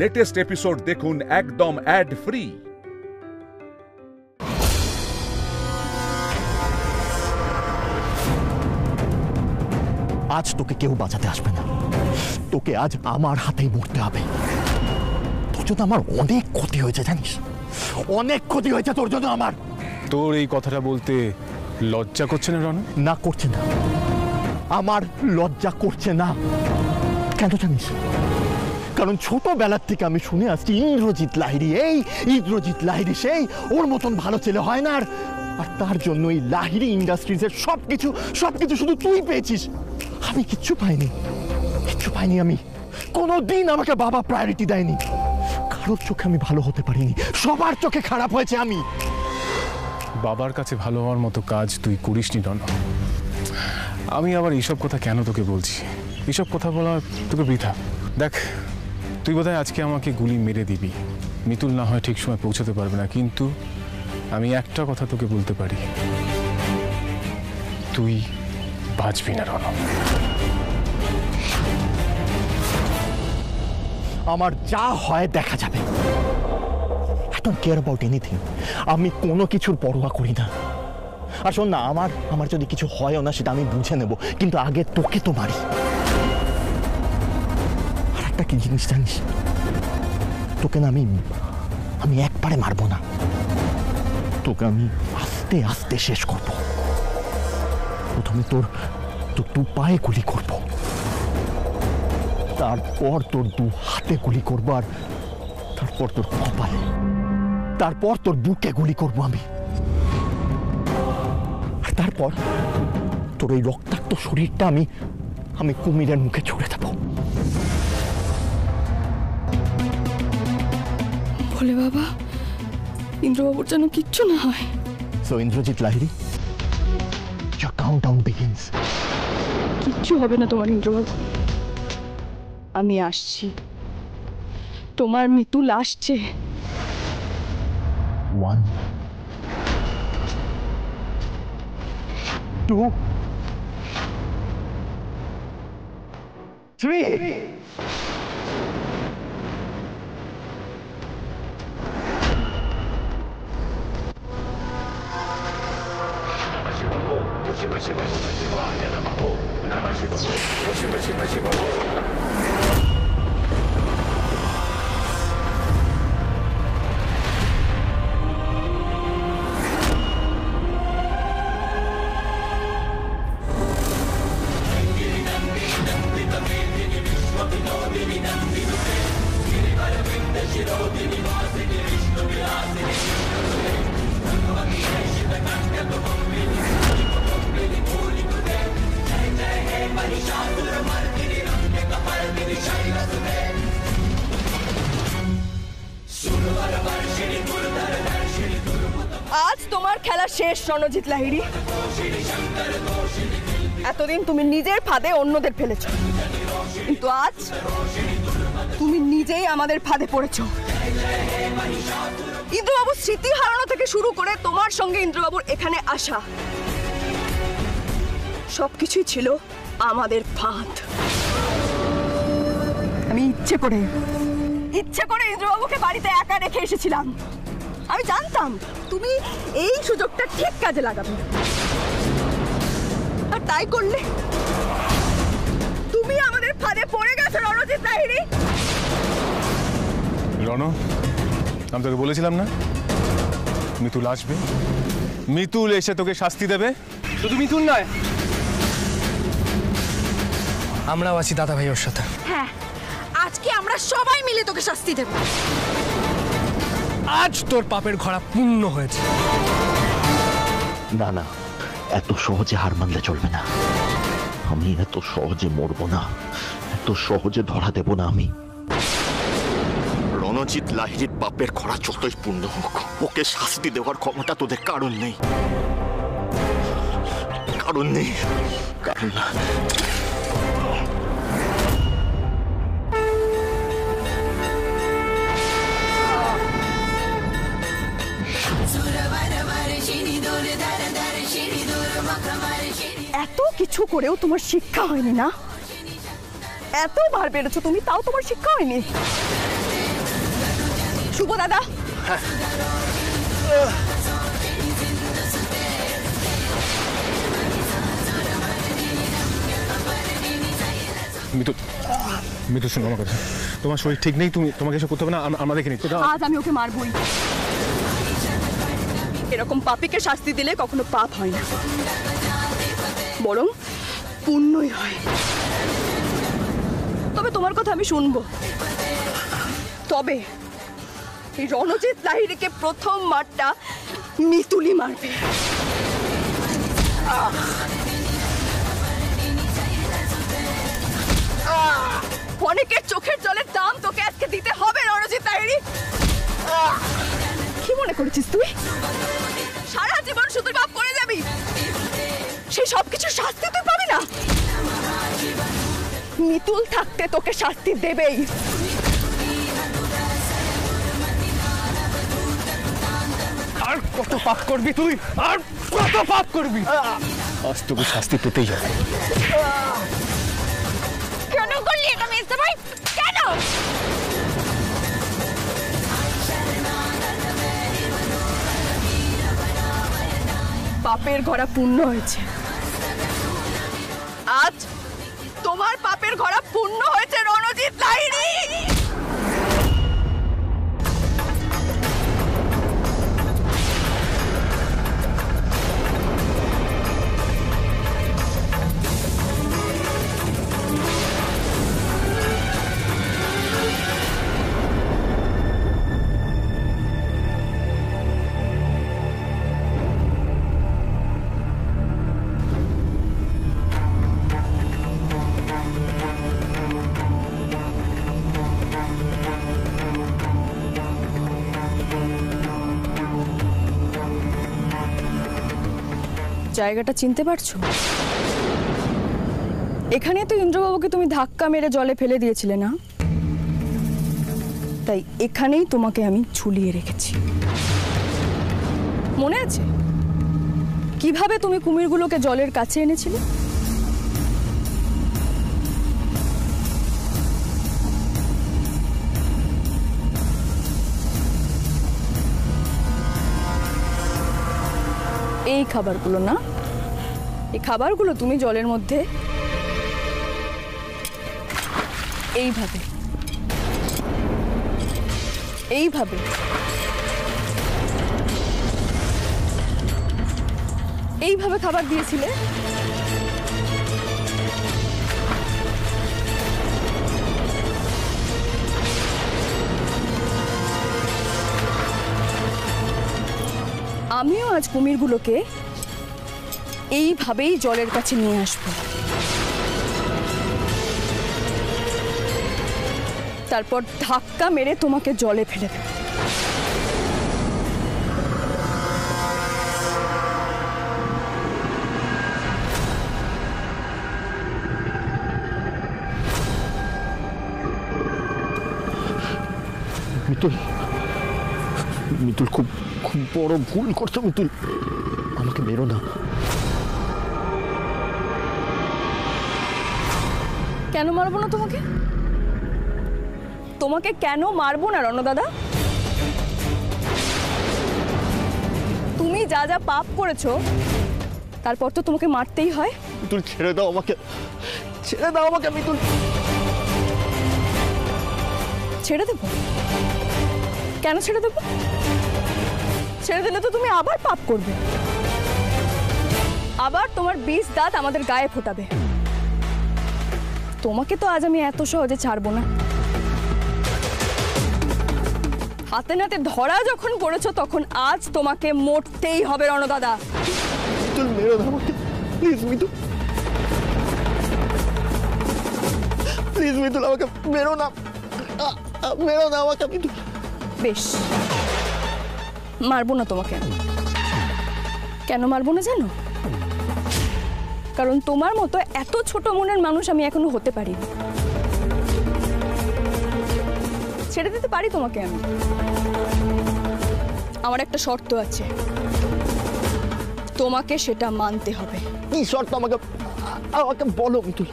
Latest episode দেখুন একদম add free. আজ তোকে কেউ বাঁচাতে আসবে না, তোকে আজ আমার হাতেই মরতে হবে। তোর জন্য আমার অনেক ক্ষতি হয়েছে, জানিস, অনেক ক্ষতি হয়েছে তোর জন্য আমার। তোর এই কথাটা বলতে লজ্জা করছে না রণ? না, করছে না, আমার লজ্জা করছে না। কেন জানিস? কারণ ছোটবেলার থেকে আমি শুনে আসছি ইন্দ্রজিৎ লাহিড়ী, এই ইন্দ্রজিৎ লাহিড়ী সেই, ওর মতন ভালো ছেলে হয় না। আর তার জন্য এই লাহিড়ী ইন্ডাস্ট্রিজের সবকিছু শুধু তুই পেয়েছিস, আমি কিচ্ছু পাইনি। আমি কোনোদিন আমাকে বাবা প্রায়োরিটি দেয়নি। কারোর চোখে আমি ভালো হতে পারিনি, সবার চোখে খারাপ হয়েছে আমি। বাবার কাছে ভালো হওয়ার মতো কাজ তুই করিসনি রণ। আমি আবার এইসব কথা কেন তোকে বলছি? এইসব কথা বলা তোকে বৃথা। দেখ, তুই বোধহয় আজকে আমাকে গুলি মেরে দিবি, মিতুল না হয় ঠিক সময় পৌঁছাতে পারবে না, কিন্তু আমি একটা কথা তোকে বলতে পারি, তুই বাঁচবি না রণ। আমার যা হয় দেখা যাবে। I don't care about anything. আমি কোনো কিছুর পরোয়া করি না। আর শোন না, আমার যদি কিছু হয়ও না সেটা আমি বুঝে নেব, কিন্তু আগে তোকে তো মারি। আর একটা কি জিনিস জানিস, তোকে না আমি একবারে মারবো না, তোকে আমি আস্তে আস্তে শেষ করব। প্রথমে তোর দু পায়ে গুলি করব, তারপর তোর দু হাতে গুলি করবো, আর তারপর তোর কপালে, তারপর তোর বুকে গুলি করবো আমি। আর তারপর তোর এই রক্তাক্ত শরীরটা আমি কুমিরের মুখে ছুড়ে দেব। বলে বাবা, ইন্দ্রবাবুর যেন কিচ্ছু না হয়। So Indrajit Lahiri, your countdown begins. কিচ্ছু হবে না তোমার ইন্দ্রবাবু, আমি আসছি, তোমার মিতুল আসছে। 1 2 3 আজ তোমার খেলা শেষ রণজিৎ লাহিড়ী। এতদিন তুমি নিজের ফাঁদে অন্যদের ফেলেছ, কিন্তু আজ তুমি নিজেই আমাদের ফাঁদে পড়েছ। ইন্দ্রবাবুর স্মৃতি হারানো থেকে শুরু করে তোমার সঙ্গে ইন্দ্রবাবুর এখানে আসা, সবকিছুই ছিল আমাদের ফাঁদ। আমি ইচ্ছে করে ইন্দ্রবাবুকে বাড়িতে একা রেখে এসেছিলাম। আমি জানতাম তুমি এই সুযোগটা ঠিক কাজে লাগাবে, আর তাই করলে। তুমি আমাদের ফাঁদে পড়ে গেছো রণজিৎ লাহিড়ী। রণ, আমি তোকে বলেছিলাম না মিতুল আসবে, মিতুল এসে তোকে শাস্তি দেবে। শুধু মিতুল নয়, আমরাও আছি দাদা ভাই ওর সাথে। হ্যাঁ, আজকে আমরা সবাই মিলে তোকে শাস্তি দেব। আজ তোর পাপের ঘোড়া পূর্ণ হয়েছে। না না, এত সহজে হার মানলে চলবে না। আমি এত সহজে মরবো না, এত সহজে ধরা দেব না আমি। রণজিৎ লাহিড়ীর পাপের খরা যতই পূর্ণ হোক, ওকে শাস্তি দেওয়ার ক্ষমতা তোদের কারণ নেই। কারণ এত কিছু করেও তোমার শিক্ষা হয়নি না? এতবার বেড়েছো তুমি, তাও তোমার শিক্ষা হয়নি? শুভ দাদা, মিতুল, মিতুল শোনো আমার কথা, তোমার শরীর ঠিক নেই, তোমাকে এসব করতে হবে না, আমরা দেখে নিচ্ছি। আজ আমি ওকে মারবই। এরকম পাপীকে শাস্তি দিলে কখনো পাপ হয় না, বরং পুণ্যই হয়। তবে তোমার কথা আমি শুনবো, তবে এই রণজিৎ লাহিড়ীকে প্রথম মারটা মিতুলি মারবে। অনেকের চোখের জলের দাম তোকে আজকে দিতে হবে রণজিৎ লাহিড়ী। কি মনে করেছিস তুই সারা জীবন শুধু পাপ করে যাবি? সেই সব কিছু শাস্তি তুই পাবি না। মিতুল থাকতে তোকে শাস্তি দেবেই। আর কত পাপ করবি তুই? আর কত পাপ করবি? আজ তোকে শাস্তি পেতেই হবে। কেন করলি এটা মেজদা ভাই? কেন? পাপের ঘোড়া পূর্ণ হয়েছে। আজ তোমার পাপের ঘোড়া পূর্ণ হয়েছে রণজিৎ লাহিড়ী। জায়গাটা চিনতে পারছো? এখানে তো ইন্দ্রবাবুকে তুমি ধাক্কা মেরে জলে ফেলে দিয়েছিলে না? তাই এখানেই তোমাকে আমি ঝুলিয়ে রেখেছি। মনে আছে কিভাবে তুমি কুমিরগুলোকে জলের কাছে এনেছিলে? এই খাবারগুলো না, এই খাবারগুলো তুমি জলের মধ্যে এইভাবে এইভাবে এইভাবে খাবার দিয়েছিলে। আমিও আজ কুমিরগুলোকে এইভাবেই জলের কাছে নিয়ে আসবো, তারপর ধাক্কা মেরে তোমাকে জলে ফেলে দেব। মিতুল, মিতুল খুব খুব বড় ভুল করছো মিতুল, আমাকে মেরো না। কেন মারবো না তোমাকে? তোমাকে কেন মারবো না রণদাদা? তুমি যা যা পাপ করেছো তারপর তো তোমাকে মারতেই হয়। মিতুল ছেড়ে দাও আমাকে, ছেড়ে দাও আমাকে মিতুল। ছেড়ে দেবো? কেন ছেড়ে দেবো? ছেড়ে দিলে তো তুমি আবার পাপ করবে, আবার তোমার 20 দাঁত আমাদের গায়ে ফোটাবে। তোমাকে তো আজ আমি এত সহজে ছাড়বো না। হাতে নাতে ধরা যখন পড়েছো তখন আজ তোমাকে মরতেই হবে রণদাদা। মিতুল মেরো না আমাকে প্লিজ, মিতুল প্লিজ, মিতুল আমাকে মেরো না, মেরো না আমাকে মিতুল। বেশ, মারবো না তোমাকে। কেন মারবো না জানো? কারণ তোমার মতো এত ছোট মনের মানুষ আমি এখনো হতে পারি। ছেড়ে দিতে পারি তোমাকে আমি, আমার একটা শর্ত আছে, তোমাকে সেটা মানতে হবে। কি শর্ত? আমাকে আমাকে বলো মিতুল।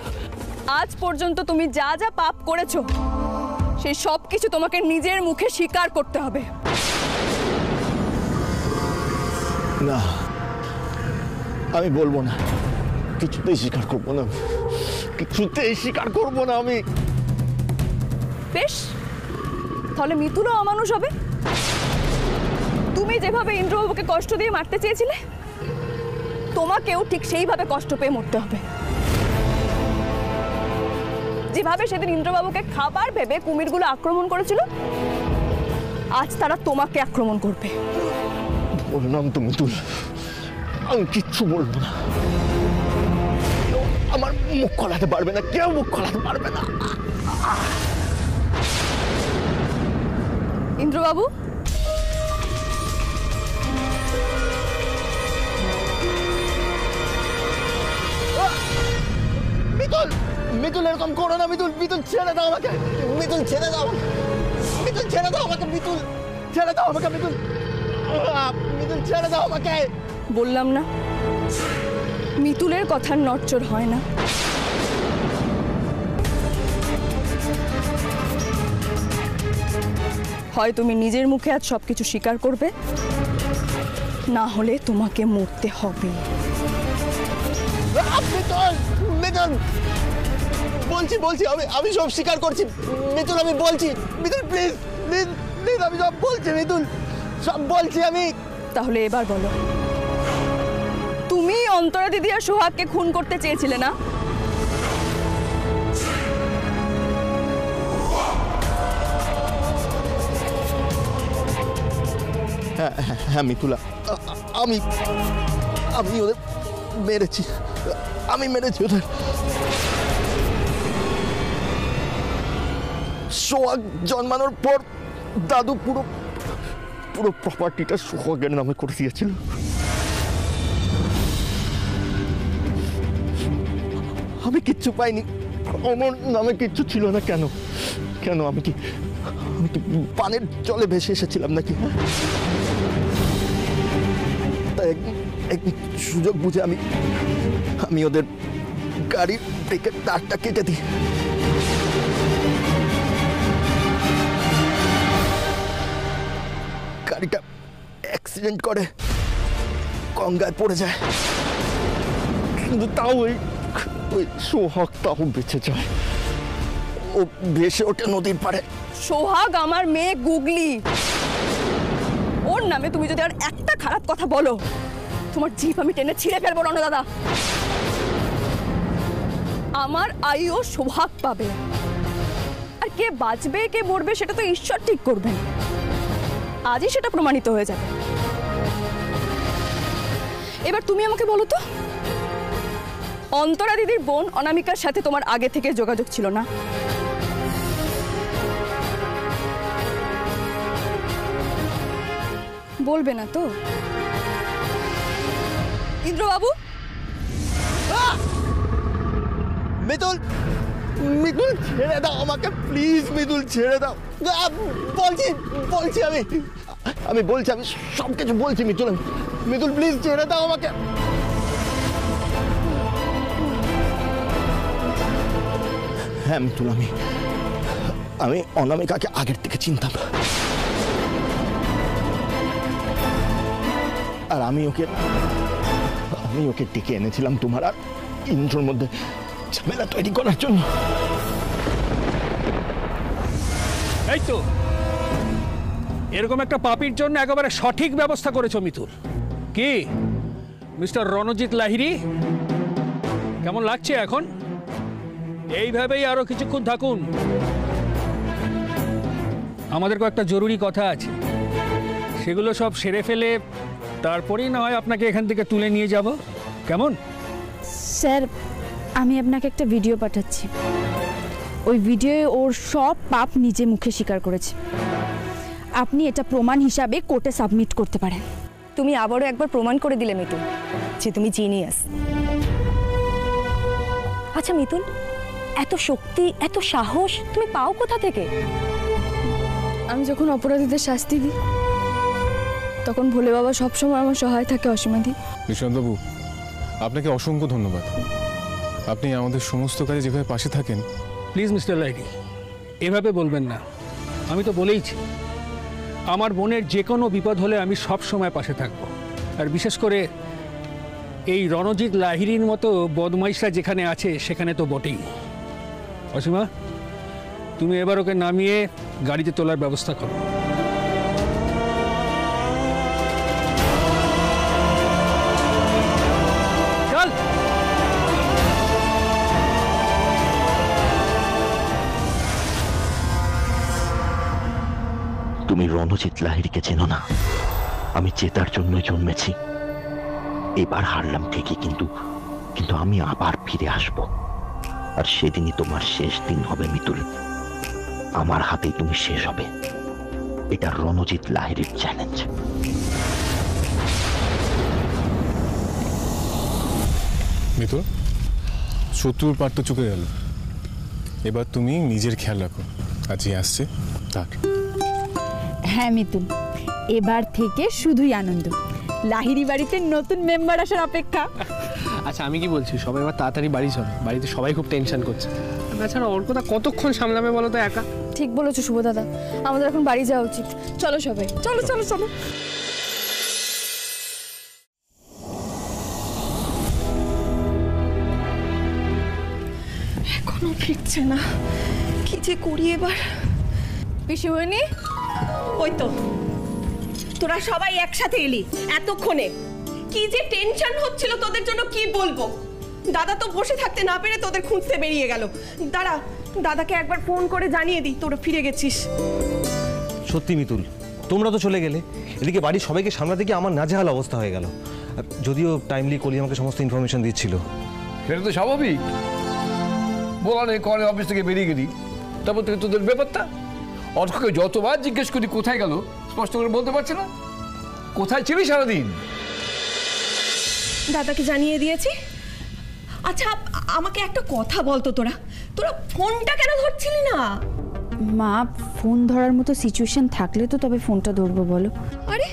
আজ পর্যন্ত তুমি যা যা পাপ করেছো সেই সব কিছু তোমাকে নিজের মুখে স্বীকার করতে হবে। না, আমি বলবো না, কিছুতেই স্বীকার করবো না, কিছুতেই স্বীকার করবো না আমি। বেশ, তাহলে মিতুলও অমানুষ হবে। তুমি যেভাবে ইন্দ্রবাবুকে কষ্ট দিয়ে মারতে চেয়েছিলে, তোমাকেও ঠিক সেইভাবে কষ্ট পেয়ে মরতে হবে। যেভাবে সেদিন ইন্দ্রবাবুকে খাবার ভেবে কুমিরগুলো আক্রমণ করেছিল, আজ তারা তোমাকে আক্রমণ করবে। বললাম তো মিতুল, আমি কিচ্ছু বলবো না। আমার মুখ খোলাতে পারবে না, কেউ মুখ খোলাতে পারবে না। ইন্দ্রবাবু, মিতুল, মিতুল এরকম করো না মিতুল, মিতুল ছেড়ে দাও আমাকে, মিতুল ছেড়ে দাও, মিতুল ছেড়ে দাও আমাকে, মিতুল ছেড়ে দাও আমাকে, মিতুল, মিতুল ছেড়ে দাও আমাকে। বললাম না, মিতুলের কথার নড়চড় হয় না। হয় তুমি নিজের মুখে আজ সবকিছু স্বীকার করবে, না হলে তোমাকে মরতে হবে। মিতুল, মিতুল, বলছি বলছি, আমি সব স্বীকার করছি মিতুল, আমি বলছি মিতুল, প্লিজ প্লিজ প্লিজ, আমি সব বলছি মিতুল, সব বলছি আমি। তাহলে এবার বলো, তুমি অন্তরা দিদি আর সোহাগকে খুন করতে চেয়েছিলে না? হ্যাঁ হ্যাঁ মিতুলা, আমি আমি ওদের মেরেছি, আমি মেরেছি ওদের। সোহাগ জন্মানোর পর দাদু পুরো পুরো প্রপার্টিটা সোহাগের নামে করে দিয়েছিল। আমি কিচ্ছু পাইনি, আমার নামে কিচ্ছু ছিল না। কেন কেন আমি কি পানের জলে ভেসে এসেছিলাম নাকি? তাই একদিন সুযোগ বুঝে আমি ওদের গাড়ির ব্রেকের তারটা কেটে দিই। গাড়িটা অ্যাক্সিডেন্ট করে গঙ্গায় পড়ে যায়, কিন্তু তাও ওই সোহাগ তাও বেঁচে যায়, ও ভেসে ওঠে নদীর পাড়ে। সোহাগ আমার মেয়ে গুগলি, ওর নামে তুমি যদি আর একটা খারাপ কথা বলো, তোমার জিভ আমি টেনে ছিঁড়ে ফেলবো রণ দাদা। আমার আয়ু সোহাগ পাবে, আর কে বাঁচবে কে মরবে সেটা তো ঈশ্বর ঠিক করবেন। আজই সেটা প্রমাণিত হয়ে যাবে। এবার তুমি আমাকে বলো তো, অন্তরা দিদির বোন অনামিকার সাথে তোমার আগে থেকে যোগাযোগ ছিল না? বলবে না তো? ইন্দ্রবাবু, মিতুল, মিতুল ছেড়ে দাও আমাকে, প্লিজ মিতুল ছেড়ে দাও। বলছি বলছি আমি বলছি, আমি সব কিছু বলছি মিতুল, মিতুল প্লিজ ছেড়ে দাও আমাকে। হ্যাঁ মিতুল, আমি অনামিকাকে আগের থেকে চিনতাম, আর আমি ওকে ডেকে এনেছিলাম তোমার আর ইন্দ্রর মধ্যে ঝামেলা তৈরি করার জন্য। এই তো এরকম একটা পাপির জন্য একেবারে সঠিক ব্যবস্থা করেছো মিতুল। কি মিস্টার রণজিৎ লাহিড়ী, কেমন লাগছে এখন? এইভাবেই আরো কিছুক্ষণ থাকুন, আমাদের কয়েকটা জরুরি কথা আছে, সেগুলো সব সেরে ফেলে তারপরেই না হয় আপনাকে এখান থেকে তুলে নিয়ে যাব। কেমন? স্যার, আমি আপনাকে একটা ভিডিও পাঠাচ্ছি। ওই ভিডিওয়ে ওর সব পাপ নিজে মুখে স্বীকার করেছে। আপনি এটা প্রমাণ হিসাবে কোর্টে সাবমিট করতে পারেন। তুমি আবারও একবার প্রমাণ করে দিলে মিতুল যে তুমি জিনিয়াস। আচ্ছা মিতুল, এত শক্তি এত সাহস তুমি পাও কোথা থেকে? আমি যখন অপরাধীদের শাস্তি দিই, তখন ভোলে বাবা সবসময় আমার সহায় থাকে। অসীমাদি, নিশান্তবাবু, আপনাকে অসংখ্য ধন্যবাদ। আপনি আমাদের সমস্ত কাজে যেভাবে পাশে থাকেন। প্লিজ মিস্টার লাহিড়ী, এভাবে বলবেন না। আমি তো বলেইছি আমার বোনের যে কোনো বিপদ হলে আমি সব সময় পাশে থাকবো। আর বিশেষ করে এই রণজিৎ লাহিড়ীর মতো বদমাইশরা যেখানে আছে সেখানে তো বটেই। অসীমা, তুমি এবার ওকে নামিয়ে গাড়িতে তোলার ব্যবস্থা করো। চল। তুমি রণজিৎ লাহিড়ীকে চেনো না। আমি জেতার জন্যই জন্মেছি। এবার হারলাম ঠিকই, কিন্তু আমি আবার ফিরে আসব। আর সেদিনই তোমার শেষ দিন হবে মিতুল। আমার হাতেই তুমি শেষ হবে। এটা রণজিৎ লাহিড়ীর চ্যালেঞ্জ। মিতুল, শত্রুর পাট তো চুকে গেল। এবার তুমি নিজের খেয়াল রাখো। আজই আসছে তার। হ্যাঁ মিতুল, এবার থেকে শুধুই আনন্দ। লাহিড়ী বাড়িতে নতুন মেম্বার আসার অপেক্ষা। আচ্ছা আমি কি বলছি, সবাই এবার তাড়াতাড়ি বাড়ি চলো। বাড়িতে সবাই খুব টেনশন করছে। তাছাড়া ওর কথা কতক্ষণ সামলাবে বলো তো একা? ঠিক বলেছো শুভ দাদা, আমাদের এখন বাড়ি যাওয়া উচিত। চলো সবাই, চলো চলো চলো। এখনো ফিরছে না, কি যে করি এবার। পিসিমণি, ওই তো তোরা সবাই একসাথে এলি এতক্ষণে। কি যে টেনশন হচ্ছিল তোদের জন্য কি বলবো। দাদা তো বসে থাকতে না পেরে তোদের খুঁজতে বেরিয়ে গেল। দাঁড়া, দাদাকে একবার ফোন করে জানিয়ে দিই তোরা ফিরে গেছিস। সত্যি মিতুল, তোমরা তো চলে গেলে, এদিকে বাড়ির সবাইকে সামলাতে গিয়ে আমার নাজেহাল অবস্থা হয়ে গেল। যদিও টাইমলি কলি আমাকে সমস্ত ইনফরমেশন দিচ্ছিল। সেটা তো স্বাভাবিক। বলা নেই করে অফিস থেকে বেরিয়ে গেলি, তারপর থেকে তোদের ব্যাপারটা। অর্ককে যতবার জিজ্ঞেস করি কোথায় গেল, স্পষ্ট করে বলতে পারছে না। কোথায় ছিলি সারাদিন? দাদাকে জানিয়ে দিয়েছি। আচ্ছা আমাকে একটা কথা বলতো, তোরা ফোনটা কেন ধরছিলি না? মা, ফোন ধরার মতো সিচুয়েশন থাকলে তো তবে ফোনটা ধরবো বলো। আরে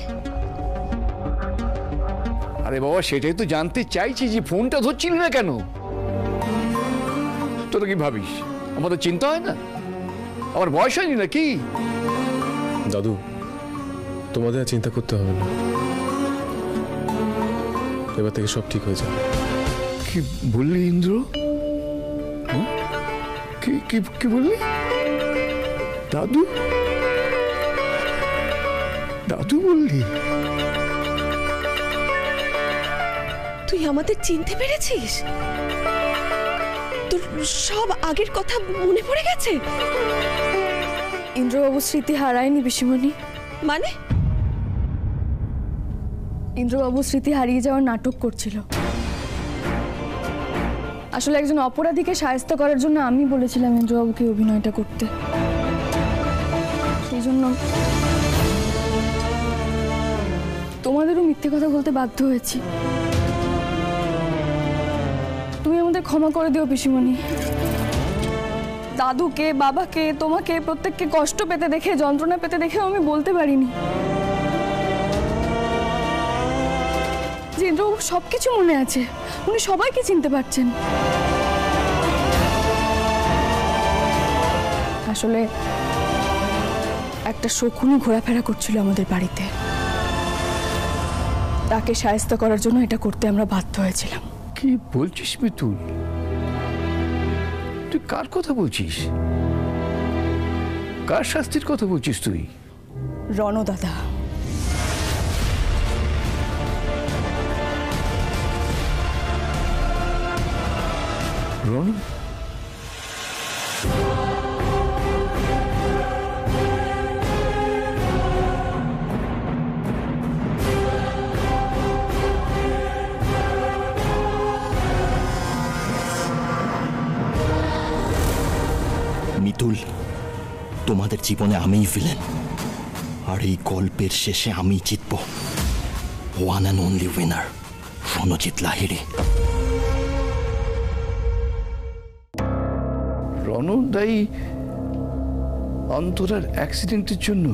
আরে বাবা, সেটাই তো জানতে চাইছি যে ফোনটা ধরছিলি না কেন। তোরা কি ভাবিস আমাদের চিন্তা হয় না? আমার বয়স হয়নি নাকি? দাদু, তোমাদের আর চিন্তা করতে হবে না। এবার থেকে সব ঠিক হয়ে যাবে। কি বললি ইন্দ্র? কি বললি? দাদু দাদু বললি? তুই আমাদের চিনতে পেরেছিস? তোর সব আগের কথা মনে পড়ে গেছে? ইন্দ্রবাবু স্মৃতি হারায়নি পিসিমণি। মানে? ইন্দ্রবাবু স্মৃতি হারিয়ে যাওয়ার নাটক করছিল। আসলে একজন অপরাধীকে সাহায্য করার জন্য আমি বলেছিলাম ইন্দ্রবাবুকে অভিনয়টা করতে। সেই জন্য তোমাদেরও মিথ্যে কথা বলতে বাধ্য হয়েছি। তুমি আমাদের ক্ষমা করে দিও পিসিমণি। দাদুকে, বাবাকে, তোমাকে প্রত্যেককে কষ্ট পেতে দেখে, যন্ত্রণা পেতে দেখেও আমি বলতে পারিনি যে ইন্দ্রবাবু সবকিছু মনে আছে, উনি সবাইকে চিনতে পারছেন। আসলে একটা শকুনি ঘোরাফেরা করছিল আমাদের বাড়িতে, তাকে সাহায্য করার জন্য এটা করতে আমরা বাধ্য হয়েছিলাম। কি বলছিস মিতুল? তুই কার কথা বলছিস? কার শাস্তির কথা বলছিস তুই? রণ দাদা। রণ? মিতুল, তোমাদের জীবনে আমিই ভিলেন, আর এই গল্পের শেষে আমি জিতব। One and only winner Ranajit Lahiri. Ron দায়ী অন্তরার অ্যাক্সিডেন্টের জন্য?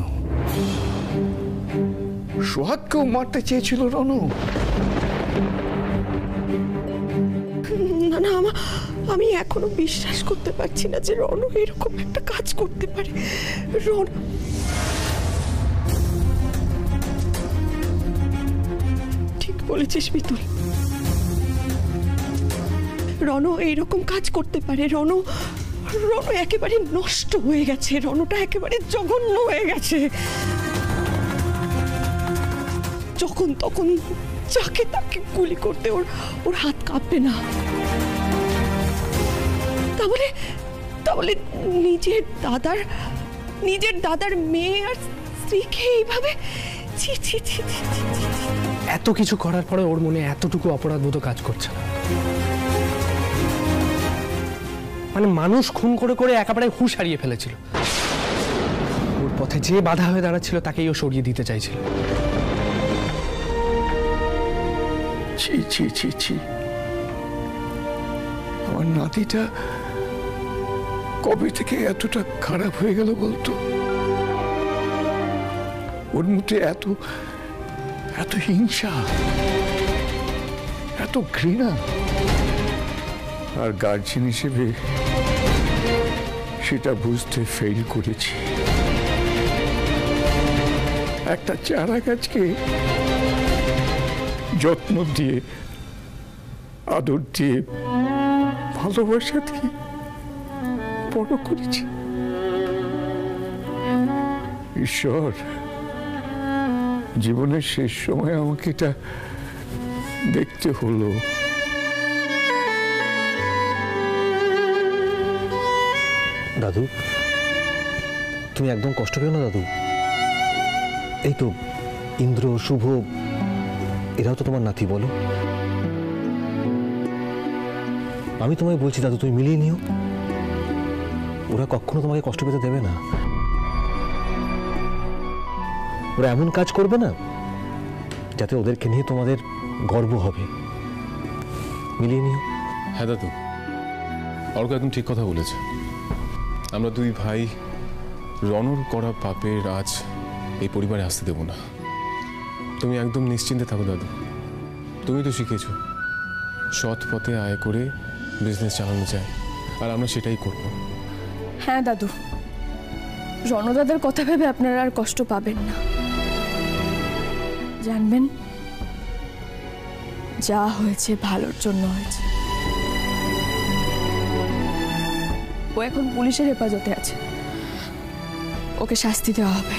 সোহাগকেও মারতে চেয়েছিল রণ? না না, আমি এখনো বিশ্বাস করতে পারছি না যে রনু এরকম একটা কাজ করতে পারে। ঠিক বলেছিস মিতুল, রনু এইরকম কাজ করতে পারে। রনু একেবারে নষ্ট হয়ে গেছে, রনুটা একেবারে জঘন্য হয়ে গেছে। যখন তখন যাকে তাকে গুলি করতে ওর হাত কাঁপবে না। তাহলে নিজের দাদার মেয়ে আর স্ত্রীকে এইভাবে এত কিছু করার পরে ওর মনে এতটুকু অপরাধবোধ কাজ করছে না। মানে মানুষ খুন করে করে একেবারে হুঁশ হারিয়ে ফেলেছিল। ওর পথে যে বাধা হয়ে দাঁড়াচ্ছিল তাকেই ও সরিয়ে দিতে চাইছিল। ছি ছি ছি ছি, আমার নাতিটা কবে থেকে এতটা খারাপ হয়ে গেল বলতো? ওর মধ্যে এত হিংসা, এত ঘৃণা। আর গার্জিয়ান হিসেবে সেটা বুঝতে ফেল করেছি। একটা চারা গাছকে যত্ন দিয়ে, আদর দিয়ে, ভালোবাসা দিয়ে বড় করেছি। ঈশ্বর, জীবনের শেষ সময় আমাকে এটা দেখতে হলো। দাদু, তুমি একদম কষ্ট পেও না দাদু। এই তো ইন্দ্র, শুভ, এরাও তো তোমার নাতি, বলো। আমি তোমায় বলছি দাদু, তুমি মিলিয়ে নিও। ওরা কখনো তোমাকে কষ্ট পেতে দেবে না। ওরা এমন কাজ করবে না যাতে ওদেরকে নিয়ে তোমাদের গর্ব হবে। মিলিয়ে নিও। হ্যাঁ দাদু, অর্ক একদম ঠিক কথা বলেছে। আমরা দুই ভাই রনর করা পাপের আজ এই পরিবারে আসতে দেব না। তুমি একদম নিশ্চিন্তে থাকো দাদু। তুমি তো শিখেছো সৎ পথে আয় করে বিজনেস চালানো যায়, আর আমরা সেটাই করব। হ্যাঁ দাদু, রণদাদার কথা ভেবে আপনারা আর কষ্ট পাবেন না। জানবেন, যা হয়েছে ভালোর জন্য হয়েছে। ও এখন পুলিশের হেফাজতে আছে, ওকে শাস্তি দেওয়া হবে।